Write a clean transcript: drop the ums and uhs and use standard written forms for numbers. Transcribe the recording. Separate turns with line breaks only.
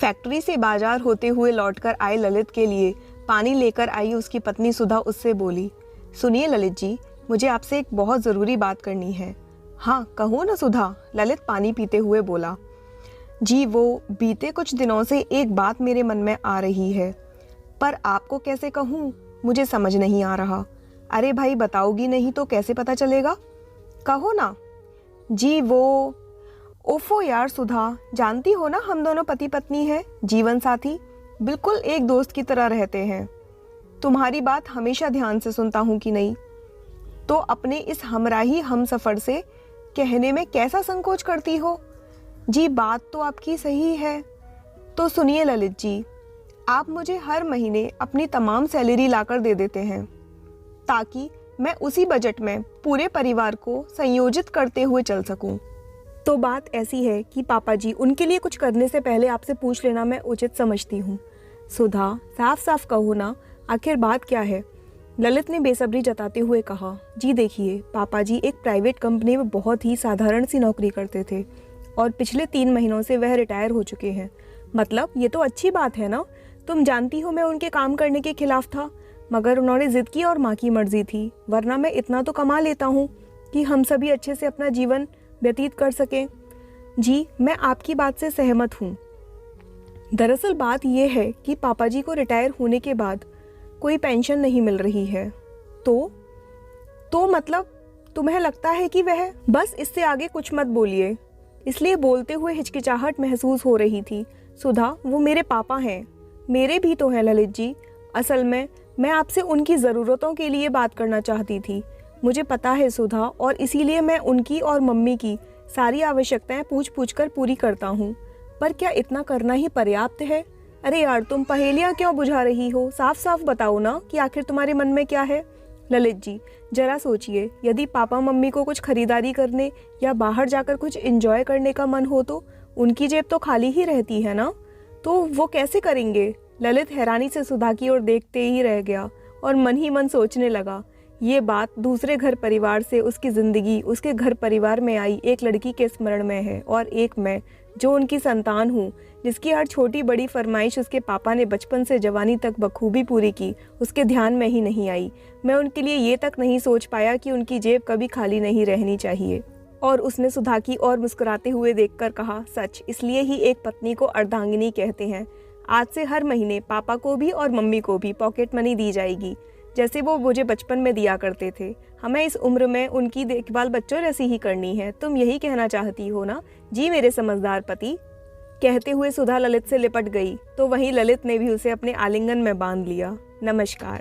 Factory से बाजार होते हुए लौटकर आए ललित के लिए पानी लेकर आई उसकी पत्नी सुधा उससे बोली, सुनिए ललित जी, मुझे आपसे एक बहुत ज़रूरी बात करनी है। हाँ कहो ना सुधा, ललित पानी पीते हुए बोला। जी वो बीते कुछ दिनों से एक बात मेरे मन में आ रही है, पर आपको कैसे कहूँ मुझे समझ नहीं आ रहा। अरे भाई बताओगी नहीं तो कैसे पता चलेगा, कहो ना। जी वो, ओफो यार सुधा, जानती हो ना हम दोनों पति पत्नी हैं, जीवन साथी, बिल्कुल एक दोस्त की तरह रहते हैं। तुम्हारी बात हमेशा ध्यान से सुनता हूँ कि नहीं, तो अपने इस हमराही हम सफ़र से कहने में कैसा संकोच करती हो। जी बात तो आपकी सही है। तो सुनिए ललित जी, आप मुझे हर महीने अपनी तमाम सैलरी लाकर दे देते हैं ताकि मैं उसी बजट में पूरे परिवार को संयोजित करते हुए चल सकूं। तो बात ऐसी है कि पापा जी, उनके लिए कुछ करने से पहले आपसे पूछ लेना मैं उचित समझती हूँ। सुधा साफ साफ कहो ना, आखिर बात क्या है। ललित ने बेसब्री जताते हुए कहा, जी देखिए पापा जी एक प्राइवेट कंपनी में बहुत ही साधारण सी नौकरी करते थे और पिछले 3 महीनों से वह रिटायर हो चुके हैं। मतलब ये तो अच्छी बात है ना, तुम जानती हो मैं उनके काम करने के खिलाफ था, मगर उन्होंने जिद की और माँ की मर्जी थी, वरना मैं इतना तो कमा लेता हूँ कि हम सभी अच्छे से अपना जीवन व्यतीत कर सकें। जी मैं आपकी बात से सहमत हूँ। दरअसल बात यह है कि पापा जी को रिटायर होने के बाद कोई पेंशन नहीं मिल रही है। तो मतलब तुम्हें लगता है कि वह, बस इससे आगे कुछ मत बोलिए, इसलिए बोलते हुए हिचकिचाहट महसूस हो रही थी। सुधा वो मेरे पापा हैं, मेरे भी तो हैं ललित जी। असल में मैं आपसे उनकी ज़रूरतों के लिए बात करना चाहती थी। मुझे पता है सुधा, और इसीलिए मैं उनकी और मम्मी की सारी आवश्यकताएं पूछ पूछ कर पूरी करता हूँ। पर क्या इतना करना ही पर्याप्त है? अरे यार तुम पहेलियाँ क्यों बुझा रही हो, साफ साफ बताओ ना कि आखिर तुम्हारे मन में क्या है। ललित जी जरा सोचिए, यदि पापा मम्मी को कुछ खरीदारी करने या बाहर जाकर कुछ एंजॉय करने का मन हो तो उनकी जेब तो खाली ही रहती है ना, तो वो कैसे करेंगे। ललित हैरानी से सुधा की ओर देखते ही रह गया और मन ही मन सोचने लगा, ये बात दूसरे घर परिवार से उसकी ज़िंदगी, उसके घर परिवार में आई एक लड़की के स्मरण में है, और एक मैं जो उनकी संतान हूँ, जिसकी हर छोटी बड़ी फरमाइश उसके पापा ने बचपन से जवानी तक बखूबी पूरी की, उसके ध्यान में ही नहीं आई। मैं उनके लिए ये तक नहीं सोच पाया कि उनकी जेब कभी खाली नहीं रहनी चाहिए। और उसने सुधा की ओर मुस्कुराते हुए देखकर कहा, सच, इसलिए ही एक पत्नी को अर्धांगिनी कहते हैं। आज से हर महीने पापा को भी और मम्मी को भी पॉकेट मनी दी जाएगी, जैसे वो मुझे बचपन में दिया करते थे। हमें इस उम्र में उनकी देखभाल बच्चों जैसी ही करनी है। तुम यही कहना चाहती हो ना, जी मेरे समझदार पति। कहते हुए सुधा ललित से लिपट गई, तो वहीं ललित ने भी उसे अपने आलिंगन में बांध लिया। नमस्कार।